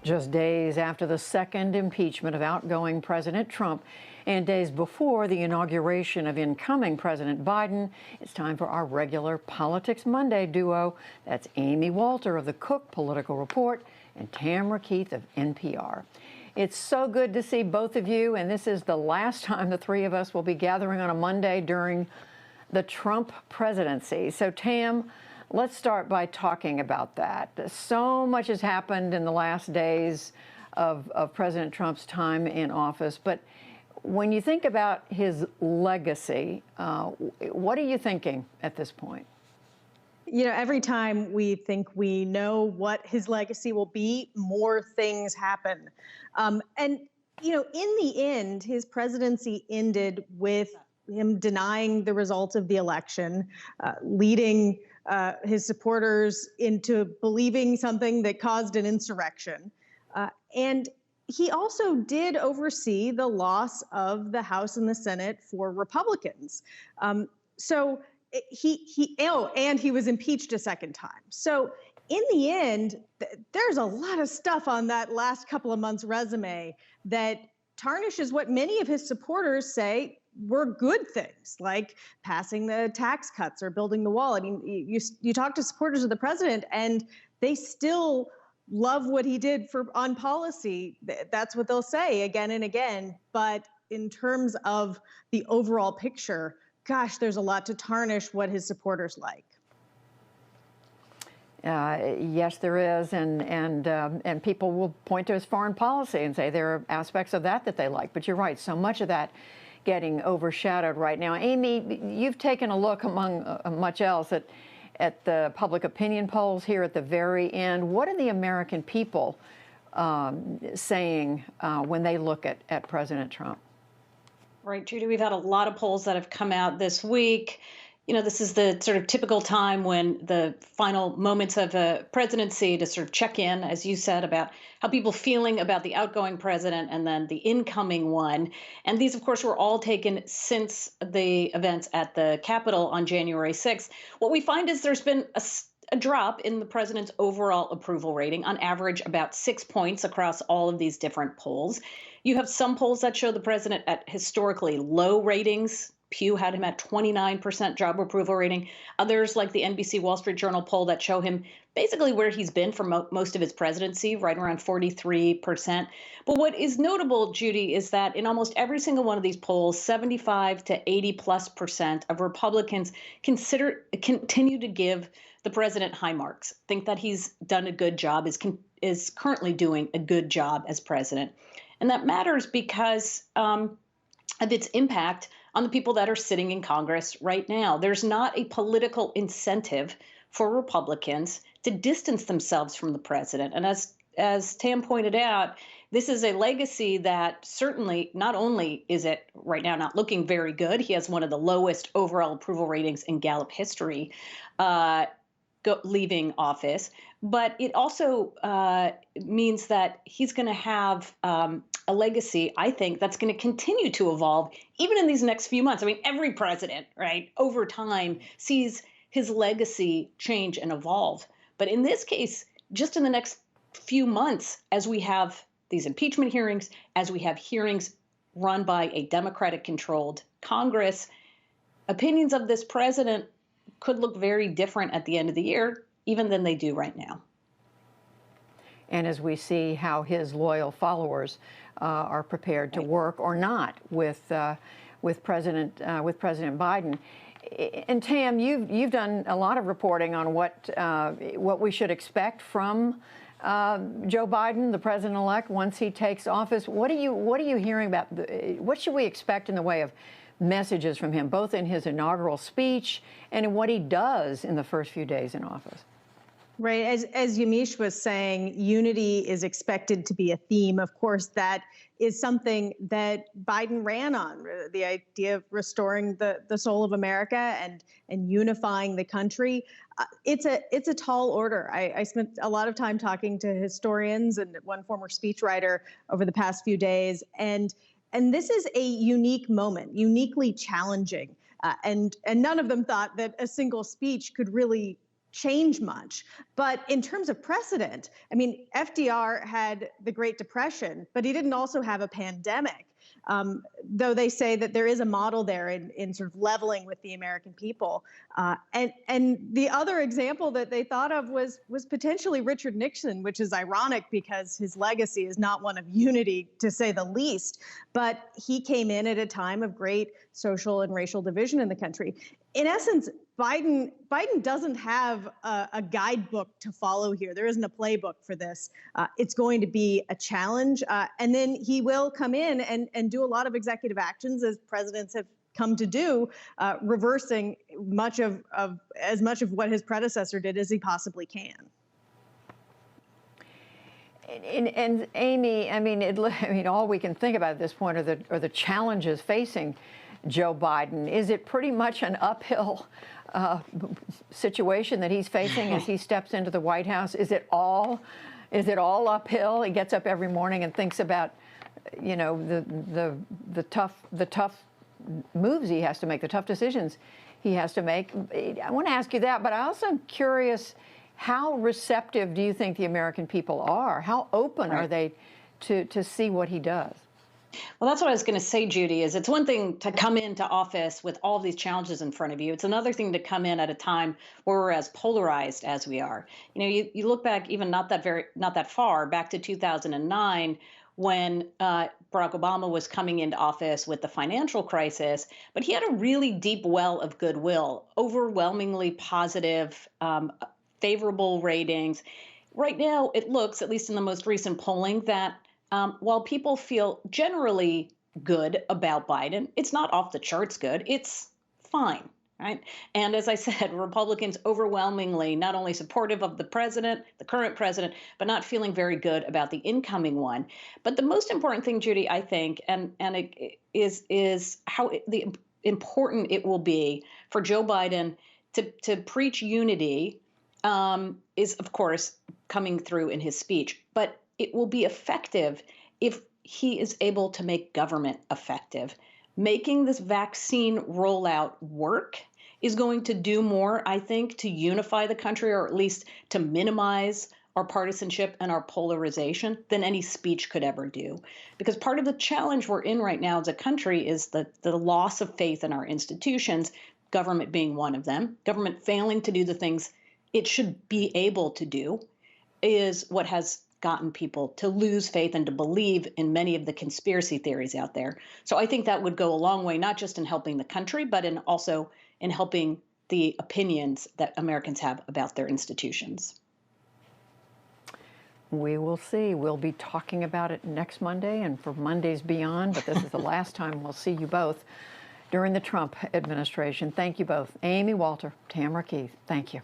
Just days after the second impeachment of outgoing President Trump and days before the inauguration of incoming President Biden, it's time for our regular Politics Monday duo. That's Amy Walter of the Cook Political Report and Tamara Keith of NPR. It's so good to see both of you, and this is the last time the three of us will be gathering on a Monday during the Trump presidency. So, Tam, let's start by talking about that. So much has happened in the last days of President Trump's time in office. But when you think about his legacy, what are you thinking at this point? You know, every time we think we know what his legacy will be, more things happen. And, you know, in the end, his presidency ended with him denying the results of the election, leading his supporters into believing something that caused an insurrection. And he also did oversee the loss of the House and the Senate for Republicans. And he was impeached a second time. So in the end, there's a lot of stuff on that last couple of months' resume that tarnishes what many of his supporters say were good things, like passing the tax cuts or building the wall. I mean, you talk to supporters of the president, and they still love what he did on policy. That's what they'll say again and again. But in terms of the overall picture, gosh, there's a lot to tarnish what his supporters like. Yes, there is, and people will point to his foreign policy and say there are aspects of that they like. But you're right, so much of that getting overshadowed right now. Amy, you've taken a look, among much else, at the public opinion polls here at the very end. What are the American people saying when they look at President Trump? Right, Judy, we've had a lot of polls that have come out this week. You know, this is the sort of typical time when the final moments of a presidency to sort of check in, as you said, about how people feeling about the outgoing president and then the incoming one. And these, of course, were all taken since the events at the Capitol on January 6th. What we find is there's been a drop in the president's overall approval rating, on average about 6 points across all of these different polls. You have some polls that show the president at historically low ratings. Pew had him at 29% job approval rating. Others, like the NBC Wall Street Journal poll, that show him basically where he's been for most of his presidency, right around 43%. But what is notable, Judy, is that in almost every single one of these polls, 75 to 80+% of Republicans continue to give the president high marks, think that he's done a good job, is currently doing a good job as president. And that matters because of its impact on the people that are sitting in Congress right now. There's not a political incentive for Republicans to distance themselves from the president. And as Tam pointed out, this is a legacy that certainly not only is it right now not looking very good, he has one of the lowest overall approval ratings in Gallup history leaving office, but it also means that he's going to have a legacy, I think, that's going to continue to evolve even in these next few months. I mean, every president, right, over time sees his legacy change and evolve. But in this case, just in the next few months, as we have these impeachment hearings, as we have hearings run by a Democratic-controlled Congress, opinions of this president could look very different at the end of the year, even than they do right now. And as we see how his loyal followers are prepared to work or not with President Biden. And Tam, you've done a lot of reporting on what we should expect from Joe Biden, the president-elect, once he takes office. What are you hearing about? What should we expect in the way of messages from him, both in his inaugural speech and in what he does in the first few days in office? Right. As Yamiche was saying, unity is expected to be a theme. Of course, that is something that Biden ran on, the idea of restoring the soul of America and unifying the country. It's a tall order. I spent a lot of time talking to historians and one former speechwriter over the past few days. And this is a unique moment, uniquely challenging. And none of them thought that a single speech could really change much. But in terms of precedent, I mean, FDR had the Great Depression, but he didn't also have a pandemic. Though they say that there is a model there in sort of leveling with the American people. And the other example that they thought of was potentially Richard Nixon, which is ironic because his legacy is not one of unity, to say the least. But he came in at a time of great social and racial division in the country. In essence, Biden doesn't have a guidebook to follow here. There isn't a playbook for this. It's going to be a challenge. And then he will come in and do a lot of executive actions, as presidents have come to do, reversing as much of what his predecessor did as he possibly can. And Amy, I mean, all we can think about at this point are the challenges facing Joe Biden. Is it pretty much an uphill situation that he's facing as he steps into the White House? Is it all uphill? He gets up every morning and thinks about, you know, the tough moves he has to make, the tough decisions he has to make. I want to ask you that, but I also am curious, how receptive do you think the American people are? How open are they to see what he does? Well, that's what I was going to say, Judy, is it's one thing to come into office with all these challenges in front of you. It's another thing to come in at a time where we're as polarized as we are. You know, you look back even not that far, back to 2009, when Barack Obama was coming into office with the financial crisis, but he had a really deep well of goodwill, overwhelmingly positive, favorable ratings. Right now, it looks, at least in the most recent polling, that while people feel generally good about Biden, it's not off the charts good. It's fine, right? And as I said, Republicans overwhelmingly not only supportive of the president, the current president, but not feeling very good about the incoming one. But the most important thing, Judy, I think, and it is how important it will be for Joe Biden to preach unity, is, of course, coming through in his speech. But it will be effective if he is able to make government effective. Making this vaccine rollout work is going to do more, I think, to unify the country, or at least to minimize our partisanship and our polarization, than any speech could ever do. Because part of the challenge we're in right now as a country is the loss of faith in our institutions, government being one of them. Government failing to do the things it should be able to do is what has gotten people to lose faith and to believe in many of the conspiracy theories out there. So I think that would go a long way, not just in helping the country, but also in helping the opinions that Americans have about their institutions. We will see. We'll be talking about it next Monday and for Mondays beyond, but this is the last time we'll see you both during the Trump administration. Thank you both. Amy Walter, Tamara Keith, thank you.